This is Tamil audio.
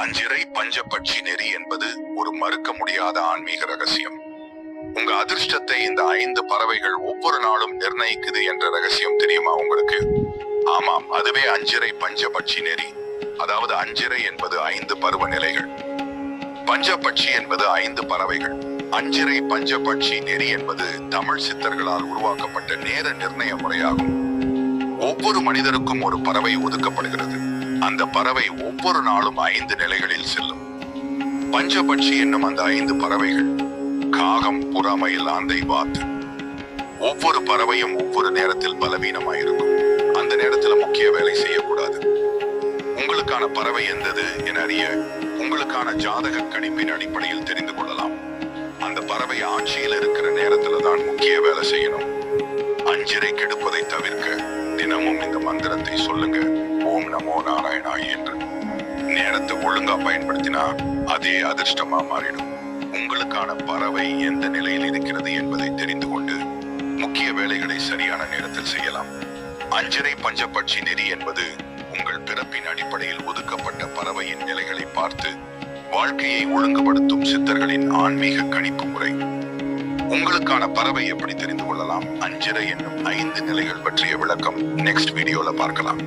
அஞ்சிறை பஞ்சபட்சி நெறி என்பது ஒரு மறுக்க முடியாத ஆன்மீக ரகசியம். உங்க அதிர்ஷ்டத்தை இந்த 5 பறவைகள் ஒவ்வொரு நாளும் நிர்ணயிக்குது என்ற ரகசியம் தெரியுமா உங்களுக்கு? ஆமாம், அதுவே அஞ்சிறை பஞ்சபட்சி நெறி. அதாவது அஞ்சிறை என்பது 5 பருவநிலைகள், பஞ்சபட்சி என்பது 5 பறவைகள். அஞ்சிறை பஞ்சபட்சி நெறி என்பது தமிழ் சித்தர்களால் உருவாக்கப்பட்ட நேர நிர்ணய முறையாகும். ஒவ்வொரு மனிதருக்கும் ஒரு பறவை ஒதுக்கப்படுகிறது. அந்த பறவை ஒவ்வொரு நாளும் 5 நிலைகளில் செல்லும். பஞ்சபட்சி என்னும் அந்த 5 பறவைகள் காகம், புறா, மயில், ஆந்தை, வாத்து. ஒவ்வொரு பறவையும் ஒவ்வொரு நேரத்தில் பலவீனமாயிருக்கும். அந்த நேரத்தில் முக்கிய வேலை செய்யக்கூடாது. உங்களுக்கான பறவை எந்தது என அறிய உங்களுக்கான ஜாதக கணிப்பின் அடிப்படையில் தெரிந்து கொள்ளலாம். அந்த பறவை ஆட்சியில் இருக்கிற நேரத்துல தான் முக்கிய வேலை செய்யணும். அஞ்சிறை கெடுப்பதை தவிர்க்க தினமும் இந்த மந்திரத்தை சொல்லுங்க, ஓம் நமோ நாராயணாய் என்று. நேரத்தை ஒழுங்கா பயன்படுத்தினா அதே அதிர்ஷ்டமா மாறிடும். உங்களுக்கான பறவை எந்த நிலையில் இருக்கிறது என்பதை தெரிந்து கொண்டு முக்கிய வேலைகளை சரியான நேரத்தில் செய்யலாம். அஞ்சிறை பஞ்சபட்சி நெறி என்பது உங்கள் பிறப்பின் அடிப்படையில் ஒதுக்கப்பட்ட பறவையின் நிலைகளை பார்த்து வாழ்க்கையை ஒழுங்குபடுத்தும் சித்தர்களின் ஆன்மீக கணிப்பு முறை. உங்களுக்கான பறவை எப்படி தெரிந்து கொள்ளலாம்? அஞ்சிறை என்னும் 5 நிலைகள் பற்றிய விளக்கம் நெக்ஸ்ட் வீடியோல பார்க்கலாம்.